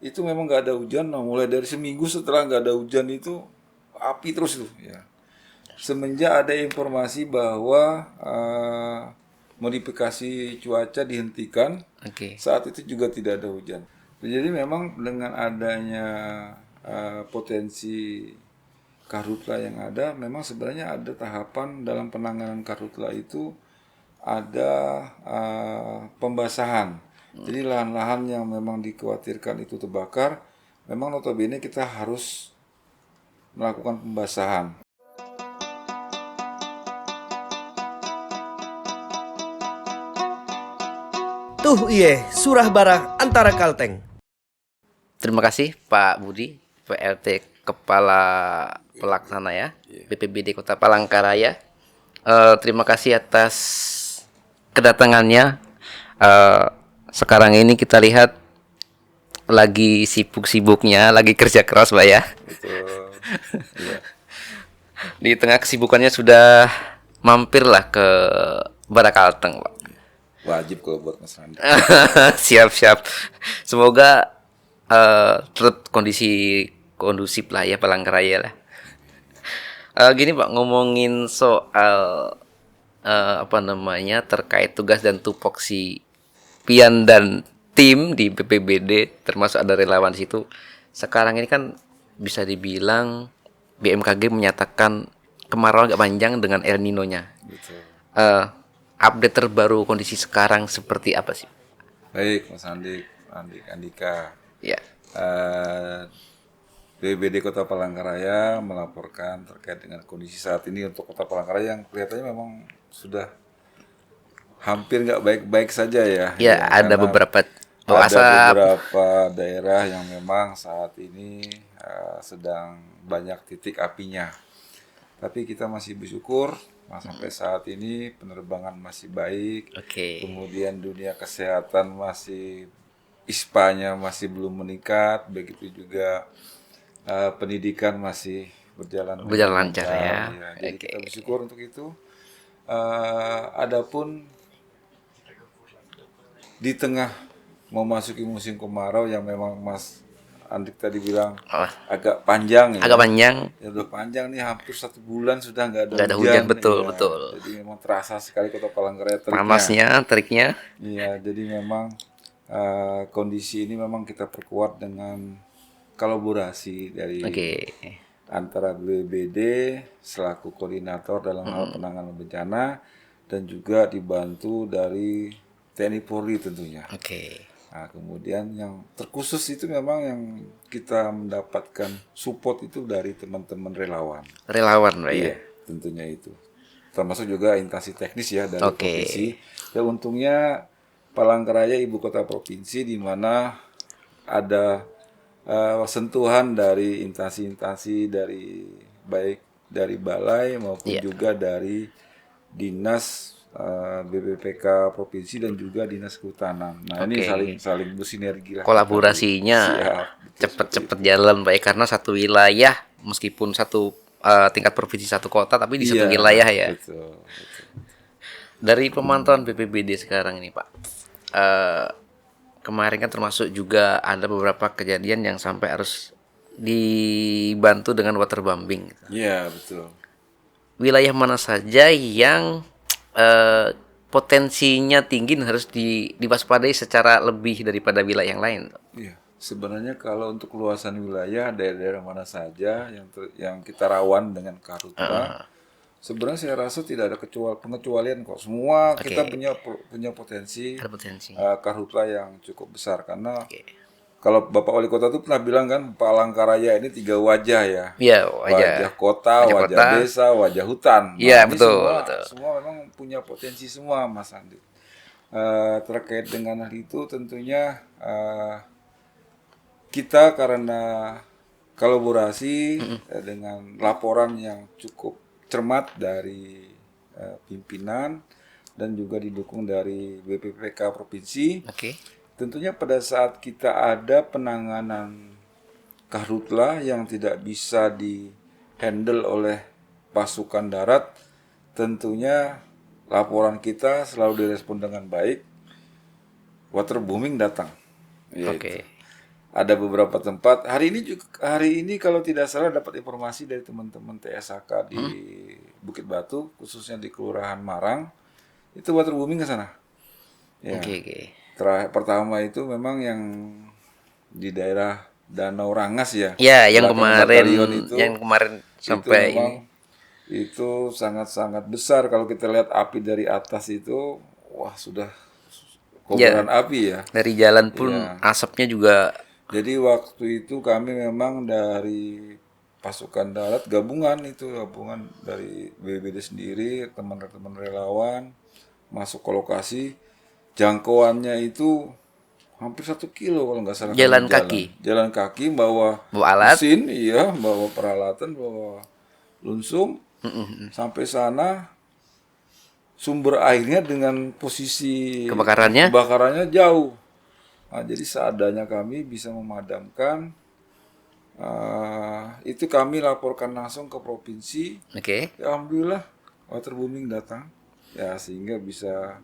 itu memang nggak ada hujan. Nah, mulai dari seminggu setelah nggak ada hujan itu api terus itu. Ya. Semenjak ada informasi bahwa modifikasi cuaca dihentikan, Oke. saat itu juga tidak ada hujan. Jadi memang dengan adanya potensi karhutla yang ada, memang sebenarnya ada tahapan dalam penanganan karhutla itu ada pembasahan. Jadi lahan-lahan yang memang dikhawatirkan itu terbakar, memang notabene kita harus melakukan pembasahan. Tuh iye, surah barah antara kalteng. Terima kasih Pak Budi, PLT Kepala Pelaksana ya, BPBD Kota Palangkaraya. Terima kasih atas kedatangannya. Sekarang ini kita lihat lagi sibuk-sibuknya, lagi kerja keras Pak ya. Betul. Iya. Di tengah kesibukannya sudah mampirlah ke Barakalteng Pak. Wajib kalau buat Mas Randi. Siap-siap. Semoga tetap kondisi kondusif lah ya Palangkaraya lah. Gini Pak, ngomongin soal apa namanya terkait tugas dan tupoksi Pian dan tim di BPBD, termasuk ada relawan di situ. Sekarang ini kan bisa dibilang BMKG menyatakan kemarau agak panjang dengan El Nino-nya. Betul. Update terbaru kondisi sekarang seperti apa sih? Baik, Mas Andika. Ya. BPBD Kota Palangkaraya melaporkan terkait dengan kondisi saat ini untuk Kota Palangkaraya yang kelihatannya memang sudah hampir nggak baik-baik saja ya. Ya, ada karena beberapa ada asap. beberapa daerah yang memang saat ini sedang banyak titik apinya. Tapi kita masih bersyukur sampai saat ini penerbangan masih baik. Oke. Kemudian dunia kesehatan masih ISPA-nya masih belum meningkat, begitu juga pendidikan masih berjalan Lancar ya. Jadi Oke. kita bersyukur untuk itu. Adapun di tengah memasuki musim kemarau yang memang Mas Andik tadi bilang Oh, agak panjang ya. agak panjang. Ya udah panjang nih, hampir 1 bulan sudah nggak ada Nggak ada hujan. hujan, betul, Ya. betul. Jadi memang terasa sekali Kota Palangkaraya teriknya. Panasnya, teriknya. Iya, jadi memang kondisi ini memang kita perkuat dengan kolaborasi dari Oke. antara BPBD selaku koordinator dalam hal penanganan bencana dan juga dibantu dari TNI Polri tentunya. Oke. Nah, kemudian yang terkhusus itu memang yang kita mendapatkan support itu dari teman-teman relawan. Relawan, Pak ya. Iya, tentunya itu. Termasuk juga instansi teknis ya dari Oke. provinsi. Dan untungnya Palangkaraya ibu kota provinsi di mana ada sentuhan dari instansi-instansi dari baik dari balai maupun Iya. juga dari dinas BPPK provinsi dan juga dinas kehutanan. Nah, ini Oke. saling bersinergi lah. Kolaborasinya Siap. cepet-cepet jalan, Pak ya. Karena satu wilayah, meskipun satu tingkat provinsi satu kota, tapi di satu Iya, wilayah ya. betul. Dari pemantauan BPBD sekarang ini, Pak. Kemarin kan termasuk juga ada beberapa kejadian yang sampai harus dibantu dengan waterbombing. Iya, betul. Wilayah mana saja yang potensinya tinggi dan harus diwaspadai secara lebih daripada wilayah yang lain? Iya, sebenarnya kalau untuk luasan wilayah daerah-daerah mana saja yang kita rawan dengan karhutla, sebenarnya saya rasa tidak ada pengecualian kok. Semua kita punya potensi Ada potensi. karhutla yang cukup besar karena Oke. kalau Bapak Wali Kota itu pernah bilang kan Palangkaraya ini 3 wajah ya. Iya, Wajah kota, wajah wajah kota. desa, wajah hutan. Nah, Iya, ini betul, semua, betul. semua memang punya potensi semua, Mas Andi. Terkait dengan hal itu tentunya kita karena kolaborasi dengan laporan yang cukup cermat dari pimpinan dan juga didukung dari BPPK provinsi. Oke. Tentunya pada saat kita ada penanganan karhutla yang tidak bisa di-handle oleh pasukan darat, tentunya laporan kita selalu direspon dengan baik. Waterbooming datang. Oke. ada beberapa tempat. Hari ini kalau tidak salah dapat informasi dari teman-teman TSHK di Bukit Batu, khususnya di Kelurahan Marang, itu waterbooming ke sana. Ya. Oke. Pertama itu memang yang di daerah Danau Rangas ya. Ya, yang Belakang kemarin batalion sampai itu memang itu sangat-sangat besar. Kalau kita lihat api dari atas itu, wah sudah kobaran api ya. dari jalan pun Iya. asapnya juga. Jadi waktu itu kami memang dari pasukan darat gabungan dari BBBD sendiri, teman-teman relawan masuk ke lokasi. Jangkauannya itu hampir 1 kilo kalau nggak salah. Jalan kami kaki? Jalan kaki, bawa Alat? mesin, iya, bawa peralatan, bawa lunsum. Sampai sana sumber airnya dengan posisi kebakarannya jauh. Nah, jadi seadanya kami bisa memadamkan. Itu kami laporkan langsung ke provinsi. Oke. Ya, alhamdulillah waterbooming datang. Ya sehingga bisa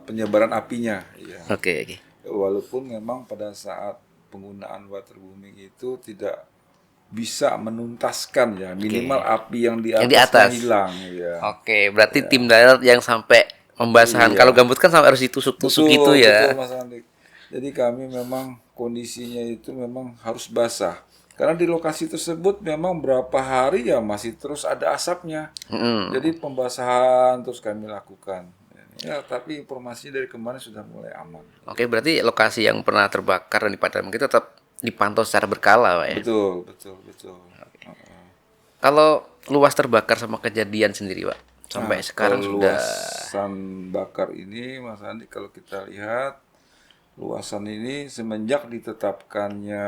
penyebaran apinya. Ya. Oke. Walaupun memang pada saat penggunaan waterbooming itu tidak bisa menuntaskan ya, minimal api yang di atasnya hilang ya. Oke, berarti tim darat yang sampai pembasahan. Kalau gambut kan sampai harus ditusuk-tusuk gitu ya. Betul Mas Andik. Jadi kami memang kondisinya itu memang harus basah. Karena di lokasi tersebut memang berapa hari ya masih terus ada asapnya. Jadi pembasahan terus kami lakukan. Ya, tapi informasi dari kemarin sudah mulai aman. Oke, berarti lokasi yang pernah terbakar dan dipadamkan itu tetap dipantau secara berkala, Pak ya. Betul. Kalau luas terbakar sama kejadian sendiri, Pak, sampai sekarang sudah luasan bakar ini, Mas Andi, kalau kita lihat luasan ini semenjak ditetapkannya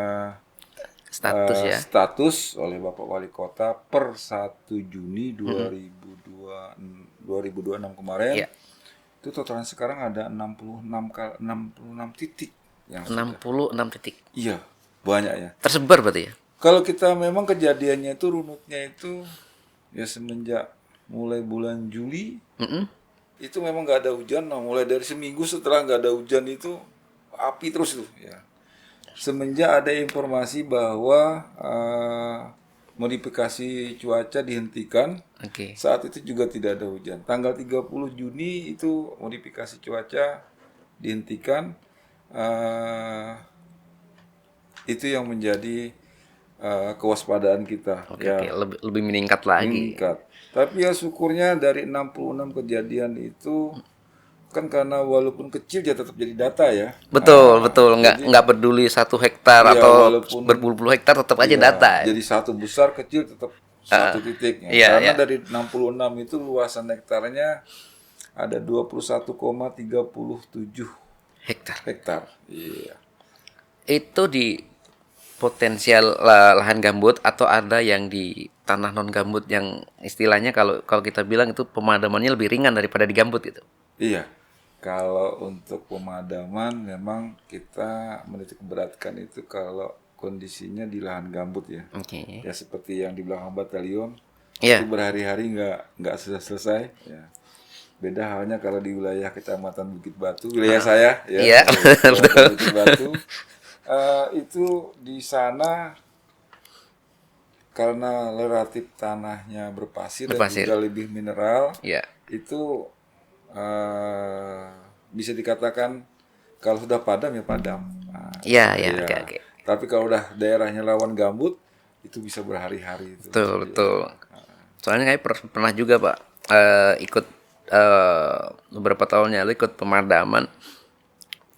status oleh Bapak Wali Kota per 1 Juni 2026 kemarin. Itu totalnya sekarang ada 66 titik yang 66 titik. Iya, banyak ya. Tersebar berarti ya? Kalau kita memang kejadiannya itu runutnya itu ya semenjak mulai bulan Juli itu memang nggak ada hujan. Nah, mulai dari seminggu setelah nggak ada hujan itu api terus itu ya. Semenjak ada informasi bahwa modifikasi cuaca dihentikan, saat itu juga tidak ada hujan. Tanggal 30 Juni itu modifikasi cuaca dihentikan. Itu yang menjadi kewaspadaan kita. Lebih meningkat lagi. Tapi ya syukurnya dari 66 kejadian itu kan karena walaupun kecil ya tetap jadi data ya. Betul. Nggak peduli 1 hektar atau berpuluh-puluh hektar tetap aja data. Jadi satu besar kecil tetap satu titik. Karena dari 66 itu luasan hektarnya ada 21,37 hektar. Iya. Itu di potensial lahan gambut atau ada yang di tanah non gambut yang istilahnya kalau kita bilang itu pemadamannya lebih ringan daripada di gambut gitu. Iya. Kalau untuk pemadaman memang kita menitik beratkan itu kalau kondisinya di lahan gambut ya. Ya seperti yang di belakang batalion. Itu berhari-hari nggak selesai ya. Beda halnya kalau di wilayah Kecamatan Bukit Batu, wilayah saya ya. Bukit Batu. Itu di sana karena relatif tanahnya berpasir dan juga lebih mineral, itu bisa dikatakan kalau sudah padam ya padam. Tapi kalau udah daerahnya rawan gambut itu bisa berhari-hari. Betul. Soalnya kayak pernah juga Pak ikut beberapa tahun lalu ikut pemadaman.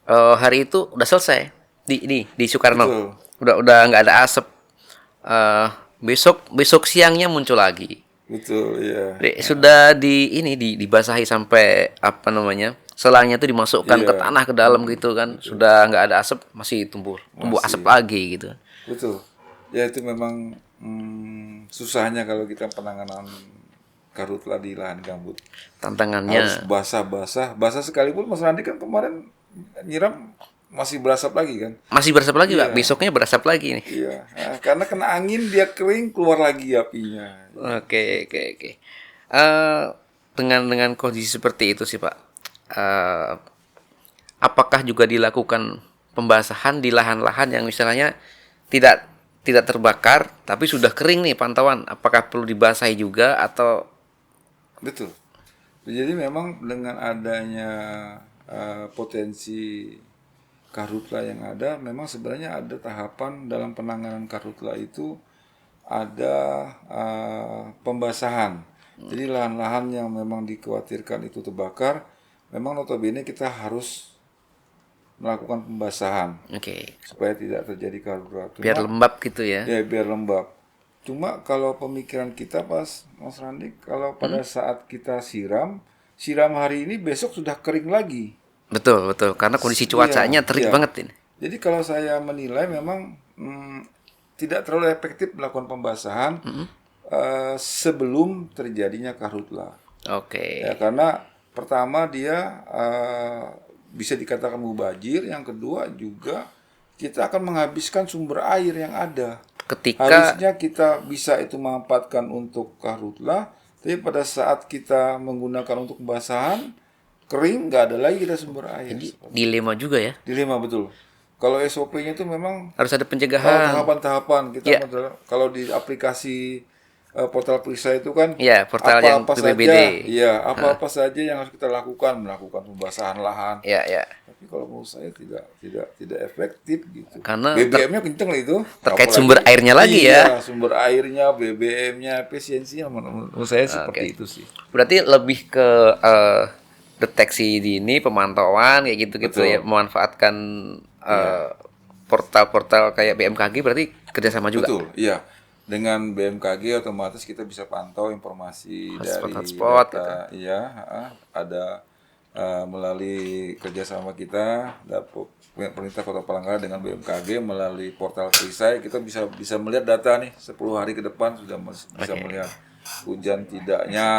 Hari itu udah selesai di Soekarno. Betul. Udah nggak ada asap. Besok siangnya muncul lagi. Betul, ya. Sudah dibasahi sampai selangnya itu dimasukkan ke tanah ke dalam gitu kan. Betul. Sudah nggak ada asap, masih tumbuh asap lagi gitu. Betul. Ya itu memang susahnya kalau kita penanganan karhutla di lahan gambut. Tantangannya harus basah sekalipun. Mas Randi kan kemarin nyiram masih berasap lagi kan? Masih berasap lagi, Pak. Besoknya berasap lagi nih. Iya. Nah, karena kena angin dia kering, keluar lagi apinya. Oke. Dengan kondisi seperti itu sih, Pak. apakah juga dilakukan pembasahan di lahan-lahan yang misalnya tidak tidak terbakar tapi sudah kering nih pantauan? Apakah perlu dibasahi juga atau Betul. Jadi memang dengan adanya potensi karhutla yang ada, memang sebenarnya ada tahapan dalam penanganan karhutla itu ada pembasahan. Jadi lahan-lahan yang memang dikhawatirkan itu terbakar, memang notabene kita harus melakukan pembasahan oke, supaya tidak terjadi karhutla. biar Cuma lembab gitu ya? ya biar lembab. Cuma kalau pemikiran kita pas Mas Randi, kalau pada saat kita siram hari ini besok sudah kering lagi. Betul, betul. Karena kondisi cuacanya Iya, terik iya. banget ini. Jadi kalau saya menilai memang tidak terlalu efektif melakukan pembasahan sebelum terjadinya karhutla. Oke. Ya karena pertama dia bisa dikatakan mubazir, yang kedua juga kita akan menghabiskan sumber air yang ada. Ketika Harusnya kita bisa itu manfaatkan untuk karhutla, tapi pada saat kita menggunakan untuk pembasahan kering, nggak ada lagi kita sumber air. dilema juga ya, Dilema betul. Kalau SOP-nya itu memang harus ada pencegahan. tahapan-tahapan kita Ya. kalau di aplikasi portal Prisa itu kan Ya, portal yang apa-apa saja, BPBD. iya apa-apa saja yang harus kita lakukan, melakukan pembasahan lahan. Ya, ya. Tapi kalau menurut saya tidak efektif gitu. Karena BBM-nya kenceng lah itu. terkait Apalagi- sumber airnya lagi iya, ya. sumber airnya, BBM-nya, efisiensinya menurut saya seperti itu sih. Berarti lebih ke deteksi dini, pemantauan kayak gitu-gitu Betul. ya, memanfaatkan portal-portal kayak BMKG berarti kerjasama juga. Betul, iya. Dengan BMKG otomatis kita bisa pantau informasi dari Hotspot, data, iya, ada melalui kerjasama kita, pemerintah Kota Palangkaraya dengan BMKG melalui portal Perisai, kita bisa melihat data nih 10 hari ke depan sudah bisa melihat hujan tidaknya.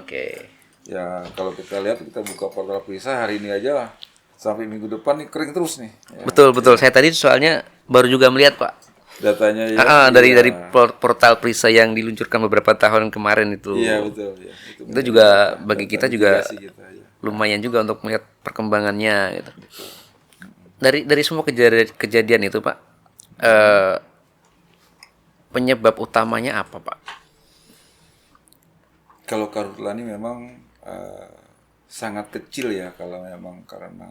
Oke. Ya kalau kita lihat kita buka portal Perisai hari ini aja lah, sampai minggu depan nih kering terus nih. Ya, Betul, betul. Saya tadi soalnya baru juga melihat, Pak. datanya ya. Dari Iya. portal Prisa yang diluncurkan beberapa tahun kemarin itu. Iya betul ya. Itu juga bagi kita juga mitigasi kita, ya. lumayan juga untuk melihat perkembangannya gitu. Dari semua kejadian itu, Pak, penyebab utamanya apa, Pak? Kalau karhutla ini memang sangat kecil ya, kalau memang karena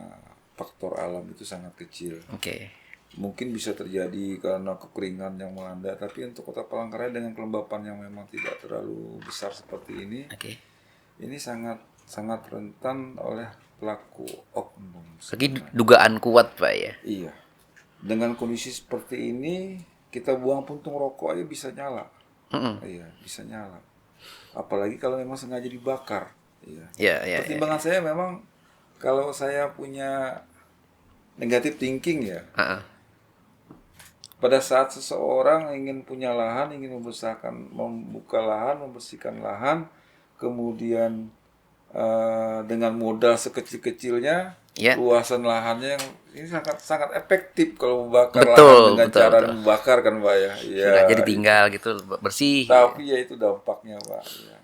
faktor alam itu sangat kecil. Oke. Mungkin bisa terjadi karena kekeringan yang melanda, tapi untuk Kota Palangkaraya dengan kelembapan yang memang tidak terlalu besar seperti Oke. ini sangat sangat rentan oleh pelaku oknum. Lagi dugaan kuat, Pak ya. Iya. Dengan kondisi seperti ini, kita buang puntung rokok aja bisa nyala. Iya, bisa nyala. Apalagi kalau memang sengaja dibakar. Iya. Iya, iya. Pertimbangan saya memang kalau saya punya negative thinking ya. Pada saat seseorang ingin punya lahan, ingin membuka lahan, membersihkan lahan, kemudian dengan modal sekecil-kecilnya, Ya. luasan lahannya yang ini sangat efektif kalau membakar Betul, lahan dengan betul, cara betul. membakar kan Pak ya. Iya. Sudah jadi tinggal gitu bersih. Tapi ya itu dampaknya Pak. Ya.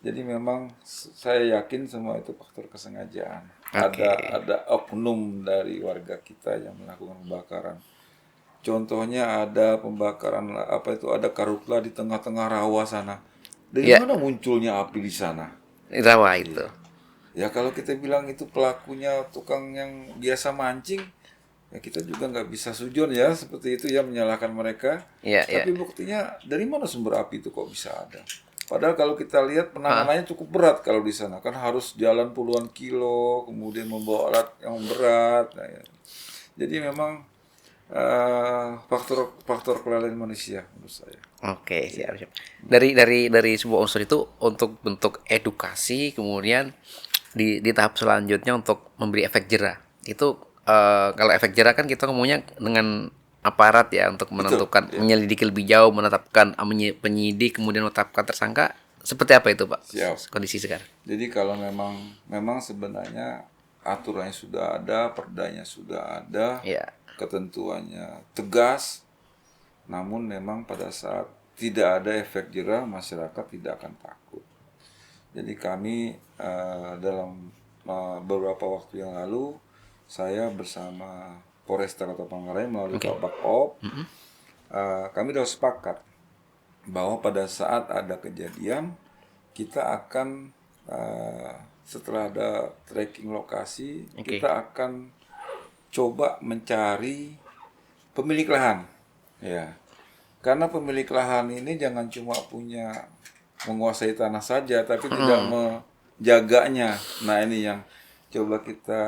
Jadi memang saya yakin semua itu faktor kesengajaan. Oke. Ada oknum dari warga kita yang melakukan pembakaran. Contohnya ada pembakaran ada karhutla di tengah-tengah rawa sana. Dari Ya. mana munculnya api di sana? Rawa itu. Ya kalau kita bilang itu pelakunya tukang yang biasa mancing, ya kita juga nggak bisa sujon ya seperti itu ya menyalahkan mereka. Iya, Tapi buktinya dari mana sumber api itu kok bisa ada? Padahal kalau kita lihat penanganannya cukup berat kalau di sana, kan harus jalan puluhan kilo, kemudian membawa alat yang berat. Nah, ya. Jadi memang faktor kelalaian manusia menurut saya. Oke, siap, siap. Dari sebuah unsur itu untuk bentuk edukasi, kemudian di tahap selanjutnya untuk memberi efek jerah. Itu kalau efek jerah kan kita ngomongnya dengan aparat ya untuk menentukan, menyelidiki lebih jauh, menetapkan penyidik, kemudian menetapkan tersangka. Seperti apa itu, Pak? Siap. Kondisi sekarang. Jadi kalau memang sebenarnya aturannya sudah ada, perdanya sudah ada, Iya. ketentuannya tegas, namun memang pada saat tidak ada efek jerah, masyarakat tidak akan takut. Jadi kami dalam beberapa waktu yang lalu saya bersama Polresta Kota Palangkaraya melalui Pak Bakop, kami sudah sepakat bahwa pada saat ada kejadian kita akan setelah ada tracking lokasi, kita akan coba mencari pemilik lahan, ya. Karena pemilik lahan ini jangan cuma menguasai tanah saja, tapi tidak menjaganya. Nah ini yang coba kita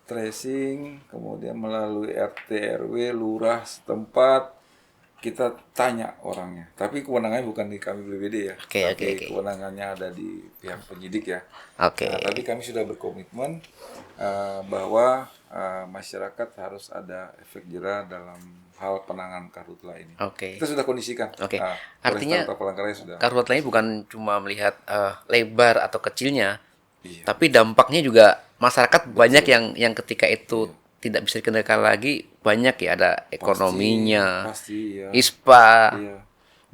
tracing, kemudian melalui RT, RW, lurah setempat, kita tanya orangnya. Tapi kewenangannya bukan di kami BPBD ya, tapi kewenangannya ada di pihak penyidik ya. Nah, tapi kami sudah berkomitmen bahwa masyarakat harus ada efek jera dalam hal penanganan karhutla ini. Kita sudah kondisikan. Artinya sudah. karhutla ini bukan cuma melihat lebar atau kecilnya, tapi dampaknya juga masyarakat banyak yang ketika itu tidak bisa dikendalikan lagi, banyak ya, ada ekonominya, pasti, ya. ISPA. Iya.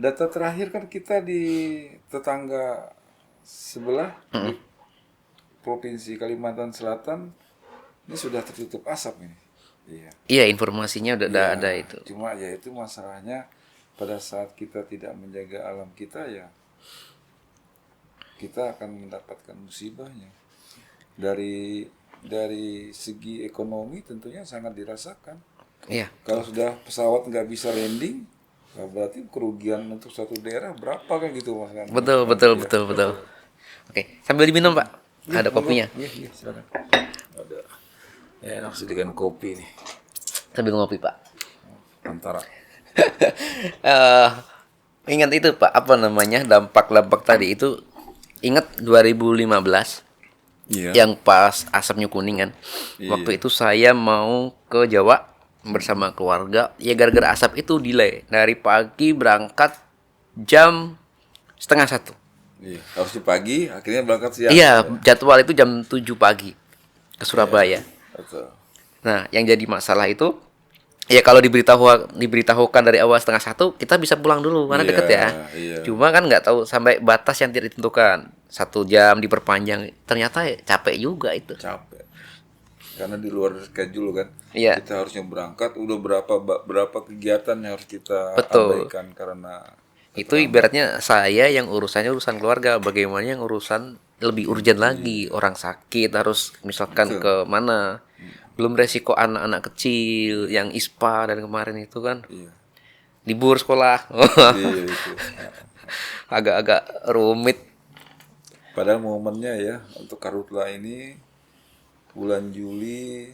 Data terakhir kan kita di tetangga sebelah di Provinsi Kalimantan Selatan ini sudah tertutup asap ini. Iya, informasinya udah ada itu. Cuma ya itu masalahnya pada saat kita tidak menjaga alam kita, ya kita akan mendapatkan musibahnya. Dari segi ekonomi tentunya sangat dirasakan. Iya. Kalau sudah pesawat nggak bisa landing, nah berarti kerugian untuk satu daerah berapa kan gitu Mas? Betul. Oke, sambil diminum Pak. Ada kopinya. Iya, silakan. Ada. Ya, enak sih dengan kopi nih. Sambil ngopi Pak. Antara. Ingat itu Pak, apa namanya, dampak tadi itu, ingat 2015 yang pas asapnya kuning kan. Waktu itu saya mau ke Jawa bersama keluarga, ya gara-gara asap itu delay dari pagi berangkat jam 12:30. Iya, harusnya pagi, akhirnya berangkat siang. Iya, jadwal itu jam 7 pagi ke Surabaya. Betul. Nah, yang jadi masalah itu, ya kalau diberitahukan dari awal 12:30, kita bisa pulang dulu karena deket ya. Cuma kan nggak tahu sampai batas yang tidak ditentukan. 1 jam diperpanjang, ternyata capek juga itu. Capek. Karena di luar schedule kan. Iya. Kita harusnya berangkat, udah berapa kegiatan yang harus kita abaikan karena itu ibaratnya saya yang urusan keluarga, bagaimana yang urusan lebih urgent lagi, orang sakit harus misalkan ke mana. Belum resiko anak-anak kecil yang ISPA dan kemarin itu kan. Libur sekolah. Iya, itu. Agak-agak rumit. Padahal momennya ya untuk karhutla ini bulan Juli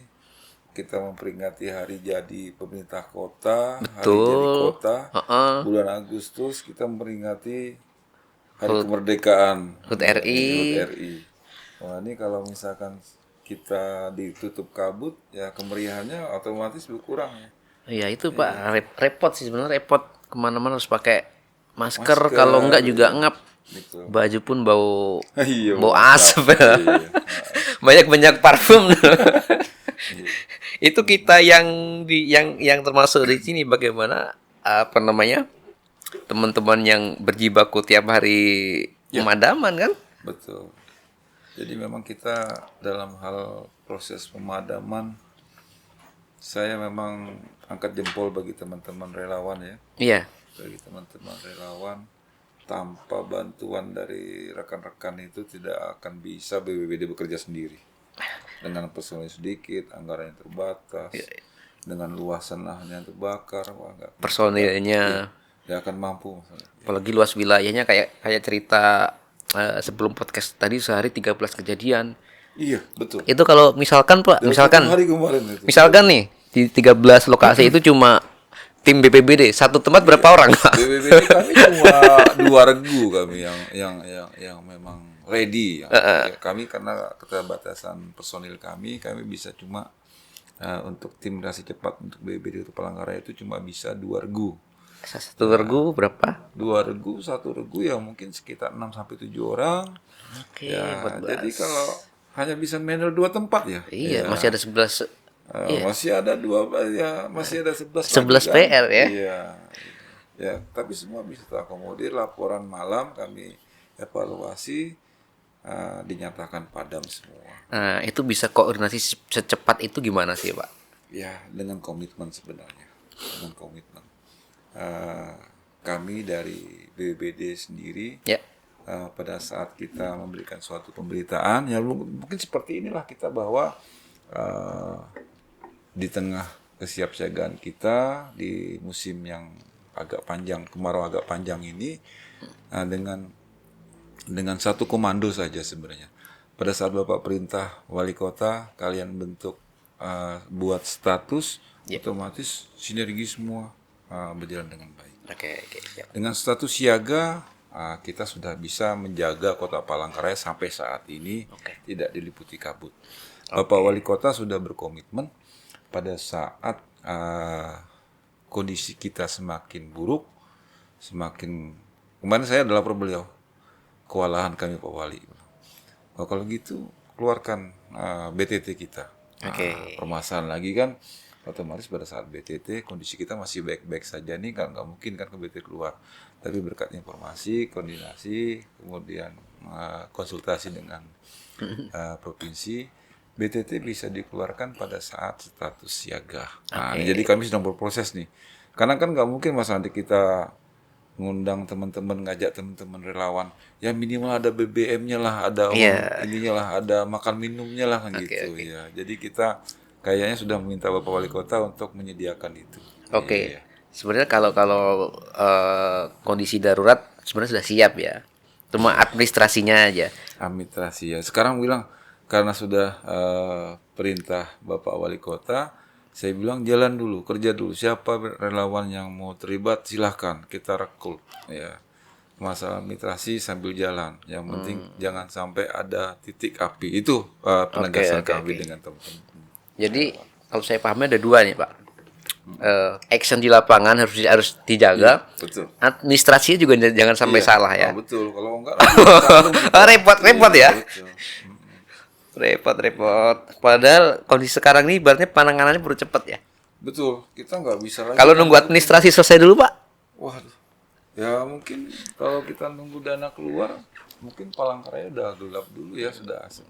kita memperingati hari jadi pemerintah kota, hari jadi kota. Bulan Agustus kita memperingati hari kemerdekaan HUT RI. Wah, ini kalau misalkan kita ditutup kabut, ya kemeriahannya otomatis berkurang ya. Iya itu Pak, repot sih sebenarnya, repot, kemana-mana harus pakai masker. Kalau enggak juga ngap. Gitu. Baju pun bau Iya, bau asap. Banyak parfum. Itu kita yang termasuk di sini, bagaimana apa namanya, teman-teman yang berjibaku tiap hari pemadaman kan. Betul. Jadi memang kita dalam hal proses pemadaman, saya memang angkat jempol bagi teman-teman relawan ya. Iya. Bagi teman-teman relawan, tanpa bantuan dari rekan-rekan itu tidak akan bisa BPBD bekerja sendiri. Dengan personil sedikit, anggaran yang terbatas, dengan luasan lahan yang terbakar, personilnya tidak akan mampu. Apalagi luas wilayahnya, kayak cerita sebelum podcast tadi, sehari 13 kejadian. Iya, betul. Itu kalau misalkan Pak, hari kemarin itu. Misalkan nih di 13 lokasi itu cuma tim BPBD satu tempat berapa orang Pak? BPBD kami cuma 2 regu kami yang memang ready. Kami karena keterbatasan personil kami bisa cuma untuk tim reaksi cepat untuk BPBD itu Palangkaraya itu cuma bisa 2 regu. Satu regu berapa? 2 regu, 1 regu ya mungkin sekitar 6 sampai 7 orang. Jadi kalau hanya bisa manual 2 tempat ya. Iya, masih ada 11. Masih ada 11 PR ya. Iya. Ya, tapi semua bisa terakomodir. Laporan malam kami evaluasi, dinyatakan padam semua. Nah, itu bisa koordinasi secepat itu gimana sih, Pak? Ya, dengan komitmen sebenarnya, dengan komitmen. Kami dari BPBD sendiri, Ya. pada saat kita memberikan suatu pemberitaan, ya mungkin seperti inilah kita bahwa di tengah kesiapsiagaan kita di musim yang agak panjang, kemarau agak panjang ini, dengan satu komando saja sebenarnya. Pada saat Bapak perintah wali kota, kalian bentuk buat status, otomatis sinergi semua berjalan dengan baik. Oke. Dengan status siaga, kita sudah bisa menjaga Kota Palangkaraya sampai saat ini tidak diliputi kabut. Bapak wali kota sudah berkomitmen pada saat kondisi kita semakin buruk, kemarin saya adalah beliau, kewalahan kami Pak Wali. Oh, kalau gitu keluarkan BTT kita. Permasalahan lagi kan, otomatis pada saat BTT kondisi kita masih baik-baik saja nih, kan nggak mungkin kan ke BTT keluar. Tapi berkat informasi, koordinasi, kemudian konsultasi dengan provinsi, BTT bisa dikeluarkan pada saat status siaga. Nah, jadi kami sedang berproses nih. Karena kan nggak mungkin Mas nanti kita ngundang teman-teman, ngajak teman-teman relawan, ya minimal ada BBM-nya lah, ada ininya lah, ada makan minumnya lah kan gitu. Ya. Jadi kita kayaknya sudah meminta Bapak Wali Kota untuk menyediakan itu. Oke. Sebenarnya kalau kondisi darurat sebenarnya sudah siap ya. Cuma administrasinya aja. Administrasi ya. Sekarang bilang karena sudah perintah Bapak Wali Kota, saya bilang jalan dulu, kerja dulu. Siapa relawan yang mau terlibat silahkan kita rekrut ya. Masalah administrasi sambil jalan. Yang penting jangan sampai ada titik api. Itu penegasan kami dengan teman-teman. Jadi kalau saya pahamnya ada dua nih Pak. Action di lapangan harus dijaga. Betul. Administrasinya juga jangan sampai salah ya. Betul. Kalau enggak repot ya. Betul. Repot. Padahal kondisi sekarang ini ibaratnya penanganannya perlu cepat ya. Betul. Kita nggak bisa lagi. Kalau nunggu administrasi selesai dulu Pak. Waduh. Ya mungkin kalau kita nunggu dana keluar, mungkin Palangkaraya udah gelap dulu ya, sudah asing.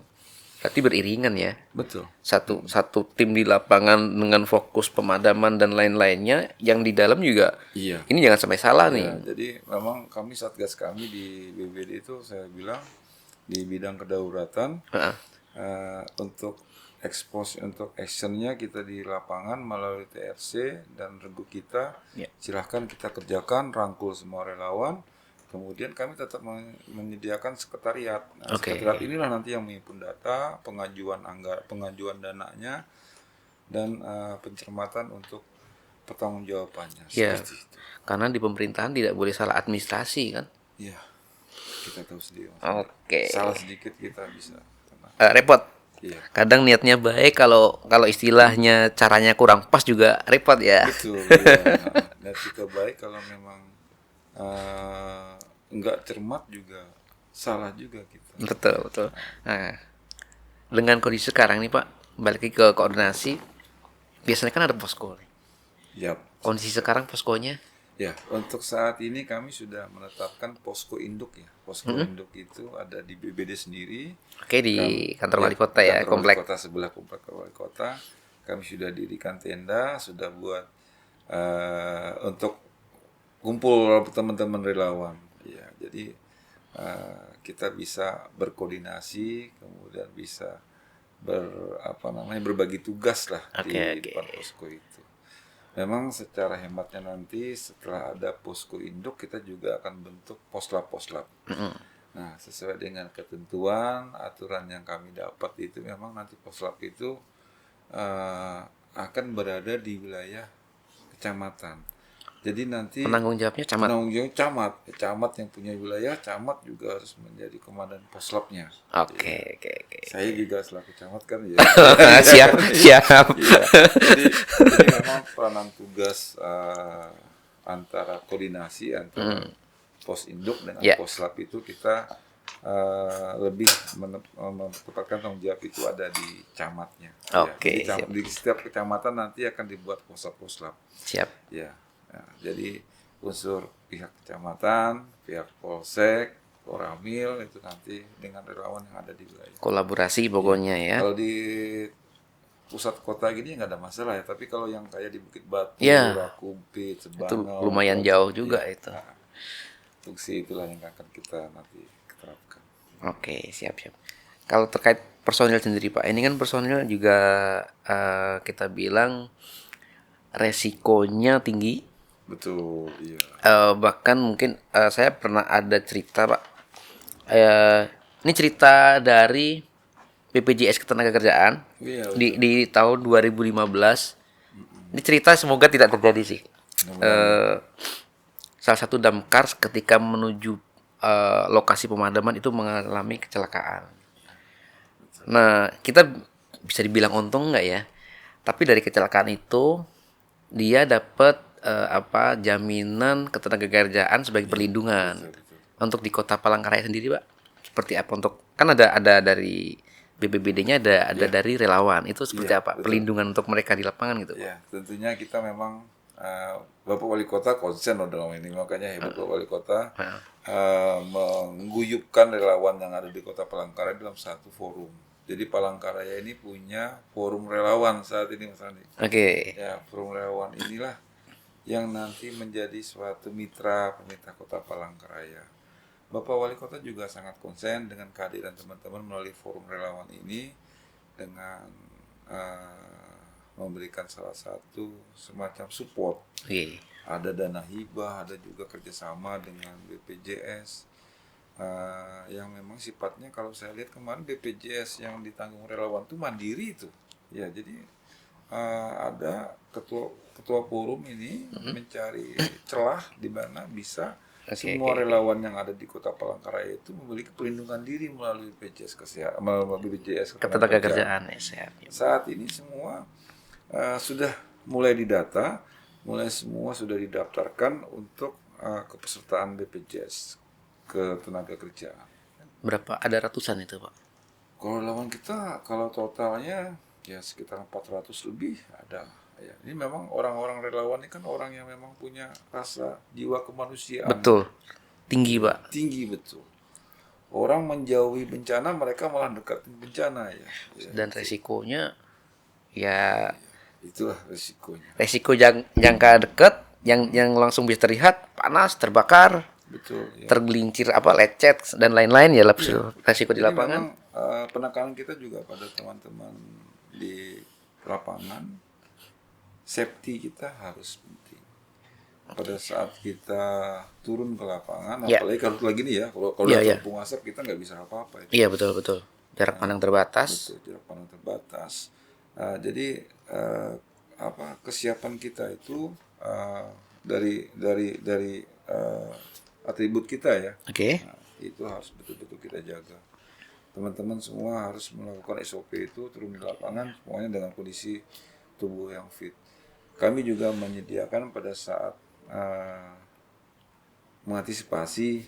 Berarti beriringan ya. Betul. Satu tim di lapangan dengan fokus pemadaman dan lain-lainnya, yang di dalam juga. Iya. Ini jangan sampai salah nih. Jadi memang kami satgas kami di BPBD itu saya bilang di bidang kedaulatan untuk untuk actionnya kita di lapangan melalui TRC dan regu kita. Silahkan kita kerjakan, rangkul semua relawan. Kemudian kami tetap menyediakan sekretariat. Nah, sekretariat inilah nanti yang menghimpun data, pengajuan dananya, dan pencermatan untuk pertanggungjawabannya. Seperti itu. Karena di pemerintahan tidak boleh salah administrasi kan? Iya, kita tahu sendiri. Salah sedikit kita bisa repot. Iya. Kadang niatnya baik, kalau istilahnya caranya kurang pas juga repot ya. Betul. Ya. Niat kita baik, kalau memang enggak cermat juga salah juga kita. Betul. Nah, dengan kondisi sekarang nih Pak, balik lagi ke koordinasi, biasanya kan ada posko. Yap. Kondisi sekarang poskonya? Ya, untuk saat ini kami sudah menetapkan posko induk ya. Posko induk itu ada di BPBD sendiri. Di kantor wali kota ya, komplek. Wali kota sebelah komplek wali kota. Kami sudah dirikan tenda, sudah buat untuk kumpul teman-teman relawan. Ya, jadi kita bisa berkoordinasi, kemudian bisa berbagi tugas lah di depan posko itu. Memang secara hematnya nanti setelah ada posko induk, kita juga akan bentuk poslap-poslap. Nah, sesuai dengan ketentuan aturan yang kami dapat itu, memang nanti poslap itu akan berada di wilayah kecamatan. Jadi nanti penanggung jawabnya camat. Camat yang punya wilayah, camat juga harus menjadi komandan poslapnya. Oke. Saya juga selaku camat kan ya. Siap. Ya. Jadi memang peranan tugas antara koordinasi antara pos induk dengan poslap itu kita lebih menempatkan tanggung jawab itu ada di camatnya. Oke. Ya. Di setiap kecamatan nanti akan dibuat poslap-poslap. Siap. Ya. Nah, jadi unsur pihak kecamatan, pihak polsek, Koramil itu nanti dengan relawan yang ada di wilayah. Kolaborasi pokoknya ya. Kalau di pusat kota gini nggak ada masalah ya, tapi kalau yang kayak di Bukit Batu, Ya, Rakumpit, itu Sebangau, lumayan jauh juga itu. nah, fungsi itulah yang akan kita nanti terapkan. Oke, siap-siap. Kalau terkait personil sendiri Pak, ini kan personil juga kita bilang resikonya tinggi. Betul, iya. Bahkan mungkin saya pernah ada cerita Pak. Ini cerita dari BPJS Ketenagakerjaan Iya, di tahun 2015. Ini cerita semoga tidak terjadi sih. Eh, Salah satu damkar ketika menuju lokasi pemadaman itu mengalami kecelakaan. Nah, kita bisa dibilang untung nggak ya? Tapi dari kecelakaan itu dia dapat jaminan ketenagakerjaan sebagai perlindungan. Untuk di Kota Palangkaraya sendiri, Pak, seperti apa untuk kan ada dari BPBD-nya ada dari relawan. Itu seperti Iya, apa? betul. Perlindungan untuk mereka di lapangan gitu, Pak. Ya, tentunya kita memang Bapak Wali Kota konsen loh dalam ini, makanya Bapak Wali Kota mengguyupkan relawan yang ada di Kota Palangkaraya dalam satu forum. Jadi Palangkaraya ini punya forum relawan saat ini Mas Andi. Oke. Ya, forum relawan inilah yang nanti menjadi suatu mitra pemerintah Kota Palangkaraya. Bapak Wali Kota juga sangat konsen dengan kehadiran teman-teman melalui forum relawan ini dengan memberikan salah satu semacam support. Oke. Ada dana hibah, ada juga kerjasama dengan BPJS yang memang sifatnya kalau saya lihat kemarin BPJS yang ditanggung relawan itu mandiri itu. Ya, jadi ada ketua forum ini mencari celah di mana bisa semua relawan yang ada di Kota Palangkaraya itu memiliki perlindungan diri melalui BPJS Kesehatan, melalui BPJS Ketenagakerjaan ya, sehat. Saat ini semua sudah mulai didata, semua sudah didaftarkan untuk kepesertaan BPJS Ketenagakerjaan. Berapa? Ada ratusan itu, Pak. Kalau relawan kita, kalau totalnya ya sekitar 400 lebih ada. Ya, ini memang orang-orang relawan ini kan orang yang memang punya rasa jiwa kemanusiaan. Betul. Tinggi, Pak. Tinggi betul. Orang menjauhi bencana, mereka malah dekatin bencana ya. Dan resikonya ya Itulah resikonya. resiko jangka dekat yang langsung bisa terlihat panas, terbakar, Betul. Ya. tergelincir lecet dan lain-lain ya resiko di Jadi lapangan. memang penekanan kita juga pada teman-teman di lapangan, safety kita harus penting. Pada saat kita turun ke lapangan, apalagi kalau lagi nih ya, kalau terpung asap kita nggak bisa apa-apa. Iya betul. Jarak pandang terbatas. Betul, jarak pandang terbatas. Jadi kesiapan kita itu dari atribut kita ya. Oke. Itu harus betul-betul kita jaga. Teman-teman semua harus melakukan SOP itu turun di lapangan semuanya dengan kondisi tubuh yang fit. Kami juga menyediakan pada saat mengantisipasi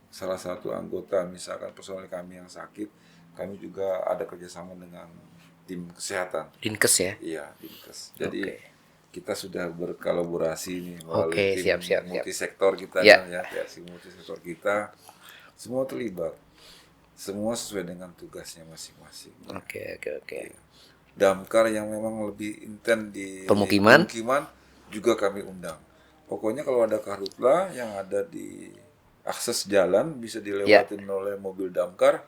salah satu anggota, misalkan personel kami yang sakit, kami juga ada kerjasama dengan tim kesehatan. Dinkes ya? Iya, Dinkes. Jadi kita sudah berkolaborasi nih melalui tim multisektor kita ya, TRC multisektor kita. Semua terlibat, semua sesuai dengan tugasnya masing-masing. Oke. Damkar yang memang lebih intens di pemukiman juga kami undang. Pokoknya kalau ada karhutla yang ada di akses jalan bisa dilewatin oleh mobil damkar,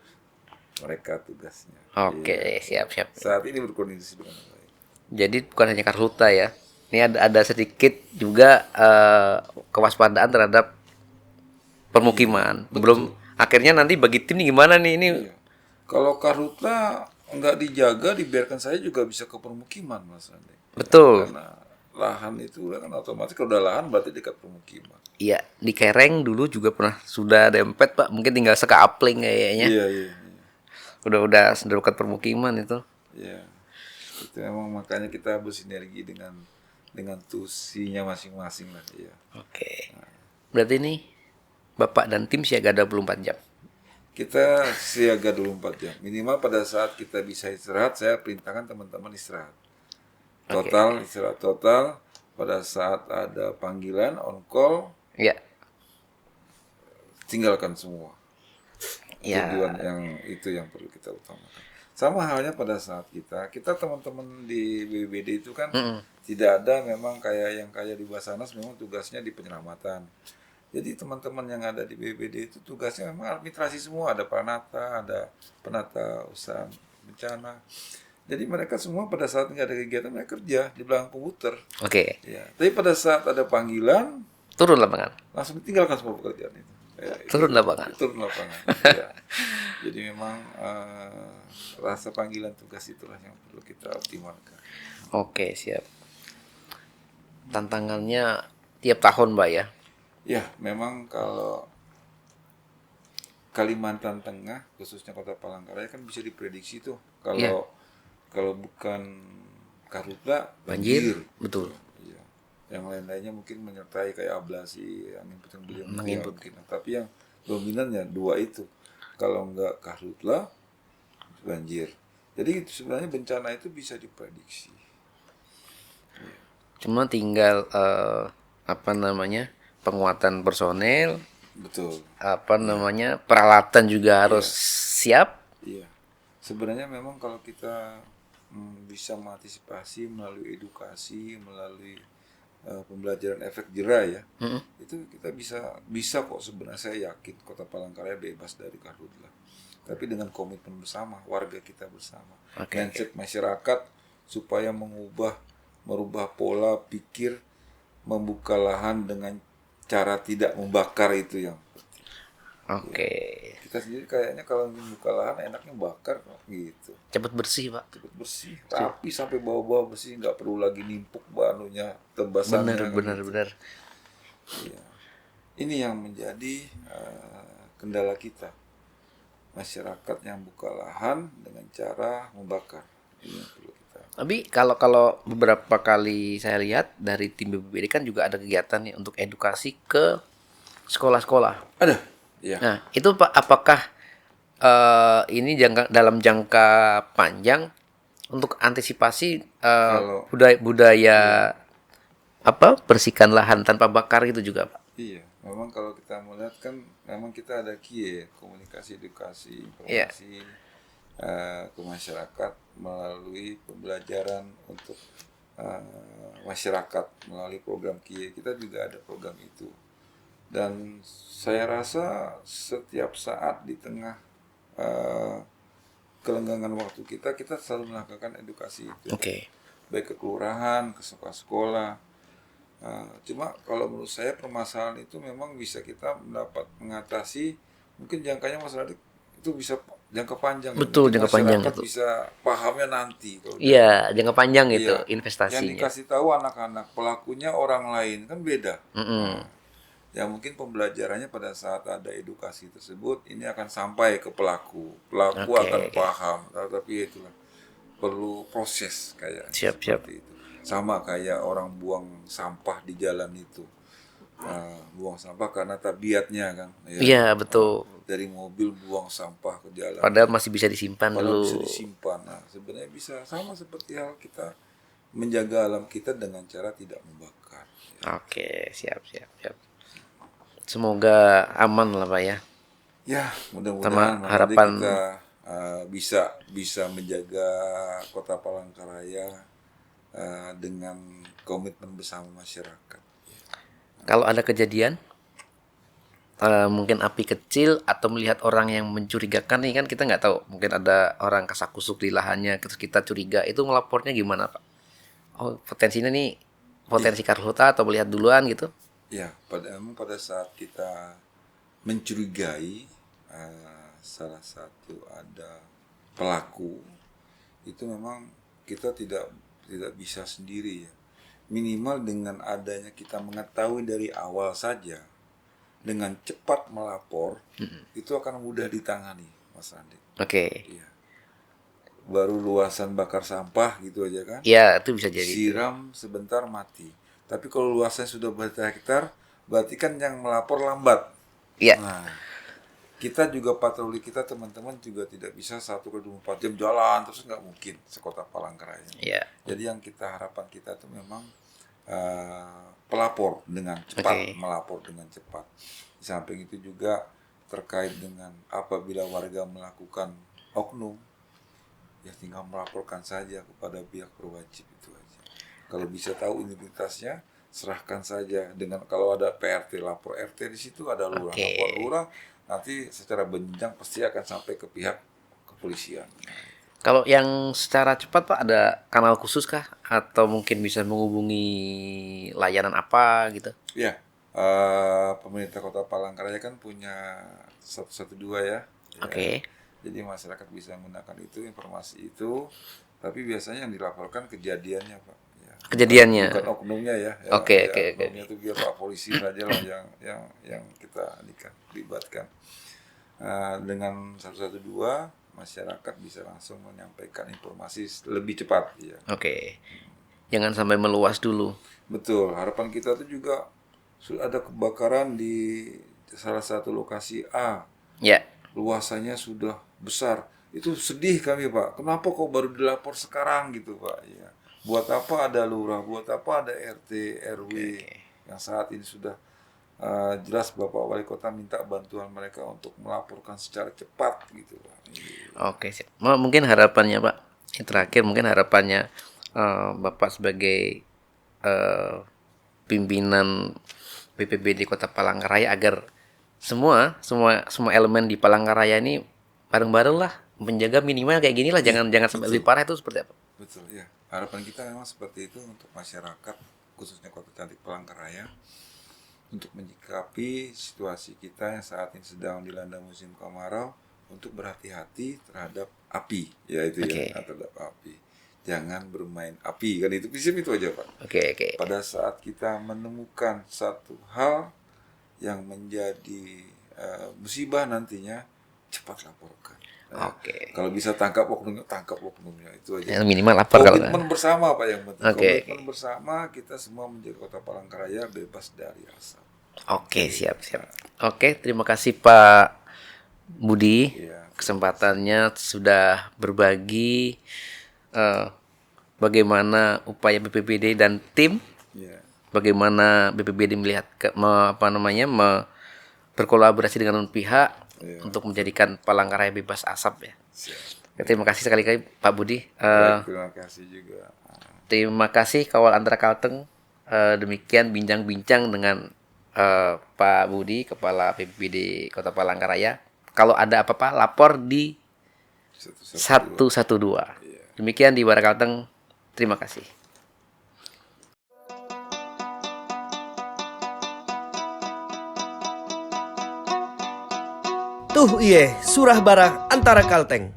mereka tugasnya. Oke, siap. Saat ini berkondisi dengan baik. Jadi bukan hanya karhutla ya. Ini ada sedikit juga kewaspadaan terhadap permukiman. Belum akhirnya nanti bagi tim nih gimana nih ini? Iya. Kalau karhutla nggak dijaga, dibiarkan saya juga bisa ke permukiman, Mas Andi. Betul. Karena lahan itu kan otomatis kalau udah lahan berarti dekat permukiman. Iya, di Kereng dulu juga pernah sudah dempet Pak, mungkin tinggal sekapling kayaknya. Iya. Udah dekat permukiman itu. Iya. Itu memang makanya kita bersinergi dengan tusinya masing-masing lah ya. Oke. Berarti ini Bapak dan tim siaga 24 jam. Kita siaga 24 jam. Minimal pada saat kita bisa istirahat, saya perintahkan teman-teman istirahat. Istirahat total. Pada saat ada panggilan on call, ya, tinggalkan semua. Ya. Tujuan yang itu yang perlu kita utamakan. Sama halnya pada saat kita teman-teman di BPBD itu kan tidak ada memang kayak di Basarnas memang tugasnya di penyelamatan. Jadi teman-teman yang ada di BPBD itu tugasnya memang administrasi semua, ada Pranata, ada penata usaha bencana. Jadi mereka semua pada saat nggak ada kegiatan mereka kerja di belakang komputer. Oke. Ya, tapi pada saat ada panggilan Turun lapangan. langsung ditinggalkan semua pekerjaan itu. Ya, Turun lapangan. Turun lapangan. Ya. Jadi memang rasa panggilan tugas itulah yang perlu kita optimalkan. Oke, siap. Tantangannya tiap tahun, Mbak ya. Ya, memang kalau Kalimantan Tengah khususnya Kota Palangkaraya kan bisa diprediksi tuh kalau bukan karhutla Banjir, betul. Iya. Yang lain-lainnya mungkin menyertai kayak ablasi, angin puting beliung Angin mungkin. Tapi yang dominannya dua itu. Kalau enggak karhutla, banjir. Jadi itu sebenarnya bencana itu bisa diprediksi. Cuma tinggal penguatan personel, Betul. peralatan juga harus siap. Iya. Sebenarnya memang kalau kita bisa mengantisipasi melalui edukasi, melalui pembelajaran efek jera ya, itu kita bisa kok sebenarnya saya yakin Kota Palangkaraya bebas dari karhutla. Tapi dengan komitmen bersama warga kita bersama, mindset masyarakat supaya merubah pola pikir, membuka lahan dengan cara tidak membakar itu yang penting. Oke. Kita sendiri kayaknya kalau membuka lahan enaknya bakar gitu. Cepat bersih, Pak. Cepet bersih, rapi sampai bawah-bawah bersih, nggak perlu lagi nimpuk banunya, tembasannya. Benar. Iya. Ini yang menjadi kendala kita. Masyarakat yang buka lahan dengan cara membakar. Ini yang perlu kita. Tapi kalau beberapa kali saya lihat dari tim BPBD kan juga ada kegiatan nih untuk edukasi ke sekolah-sekolah. Ada. Iya. Nah, itu Pak, apakah ini dalam jangka panjang untuk antisipasi budaya bersihkan lahan tanpa bakar gitu juga, Pak? Iya, memang kalau kita melihat kan memang kita ada KIE, komunikasi edukasi informasi ke masyarakat melalui pembelajaran untuk masyarakat melalui program KIE. Kita juga ada program itu. Dan saya rasa setiap saat di tengah kelenggangan waktu kita selalu melakukan edukasi itu. Baik ke kelurahan, ke sekolah-sekolah. Cuma kalau menurut saya permasalahan itu memang bisa kita mengatasi, mungkin jangkanya masalah itu bisa jangka panjang. Betul, jangka panjang itu. Bisa pahamnya nanti. Iya, jangka panjang itu investasinya. Yang dikasih tahu anak-anak, pelakunya orang lain kan beda. Ya mungkin pembelajarannya pada saat ada edukasi tersebut ini akan sampai ke pelaku akan paham, tapi itulah perlu proses kayak seperti itu. Sama kayak orang buang sampah di jalan itu, buang sampah karena tabiatnya kan. Iya betul. Dari mobil buang sampah ke jalan. Padahal masih bisa disimpan dulu. Bisa disimpan. Nah sebenarnya bisa sama seperti hal kita menjaga alam kita dengan cara tidak membakar. Oke, siap. Semoga aman lah Pak ya. Ya, mudah-mudahan harapan kita bisa menjaga Kota Palangkaraya dengan komitmen bersama masyarakat. Kalau ada kejadian mungkin api kecil atau melihat orang yang mencurigakan nih kan kita nggak tahu, mungkin ada orang kasakusuk di lahannya terus kita curiga, itu ngelapornya gimana Pak? Oh potensinya nih potensi karhutla atau melihat duluan gitu? Ya, pada saat kita mencurigai salah satu ada pelaku, itu memang kita tidak bisa sendiri ya. Minimal dengan adanya kita mengetahui dari awal saja, dengan cepat melapor, itu akan mudah ditangani, Mas Andi. Iya. Baru luasan bakar sampah gitu aja kan? Iya, itu bisa jadi. Siram sebentar mati. Tapi kalau luasnya sudah berhektar, berarti kan yang melapor lambat. Iya. Nah, kita juga patroli kita teman-teman juga tidak bisa 1x24 jam jalan terus, nggak mungkin sekota Palangkaraya. Iya. Jadi yang harapan kita itu memang pelapor dengan cepat, melapor dengan cepat. Di samping itu juga terkait dengan apabila warga melakukan oknum, ya tinggal melaporkan saja kepada pihak berwajib itu aja. Kalau bisa tahu identitasnya, serahkan saja. Dengan kalau ada PRT, lapor RT, di situ ada lurah, Oke. lapor lurah, nanti secara berjenjang pasti akan sampai ke pihak kepolisian. Kalau yang secara cepat Pak ada kanal khusus kah? Atau mungkin bisa menghubungi layanan apa gitu? Ya, pemerintah Kota Palangkaraya kan punya 112 ya. Oke. Jadi masyarakat bisa menggunakan itu, informasi itu, tapi biasanya yang dilaporkan kejadiannya Pak. Ya, Kejadiannya. bukan oknumnya ya. Oke. Oknumnya itu biar Pak polisi saja lah yang kita libatkan. Dengan 112 masyarakat bisa langsung menyampaikan informasi lebih cepat ya. Oke. Jangan sampai meluas dulu. Betul, harapan kita itu juga sudah ada kebakaran di salah satu lokasi A. Ya. Luasannya sudah besar. Itu sedih kami Pak. Kenapa kok baru dilapor sekarang gitu Pak? Ya. Buat apa ada lurah? Buat apa ada RT, RW yang saat ini sudah jelas Bapak Wali Kota minta bantuan mereka untuk melaporkan secara cepat gitu Pak. Oke, siap. Mungkin harapannya Pak, yang terakhir mungkin harapannya Bapak sebagai pimpinan BPBD Kota Palangkaraya agar semua elemen di Palangkaraya ini bareng-bareng lah menjaga minimal kayak gini lah, jangan sampai lebih parah. Itu seperti apa? Betul ya. Harapan kita memang seperti itu untuk masyarakat khususnya Kota Cantik Palangkaraya untuk menyikapi situasi kita yang saat ini sedang dilanda musim kemarau, untuk berhati-hati terhadap api, ya itu ya, terhadap api. Jangan bermain api, kan itu prinsip itu aja Pak. Oke. Pada saat kita menemukan satu hal yang menjadi musibah nantinya, cepat laporkan. Kalau bisa tangkap oknumnya itu aja. Yang minimal lapor kalau Komitmen bersama Pak yang penting. Komitmen bersama kita semua menjaga Kota Palangkaraya bebas dari asap. Oke, siap. Oke, terima kasih Pak Budi. Iya. Kesempatannya sudah berbagi bagaimana upaya BPBD dan tim. Iya. Bagaimana BPBD melihat berkolaborasi dengan pihak untuk menjadikan Palangkaraya bebas asap ya. Terima kasih sekali Pak Budi. Terima kasih juga. Terima kasih Kawal Antara Kalteng. Demikian bincang-bincang dengan Pak Budi, Kepala BPBD Kota Palangkaraya. Kalau ada apa-apa lapor di 112. Demikian di Bara Kalteng. Terima kasih. Tuh iye, surah barah antara Kalteng.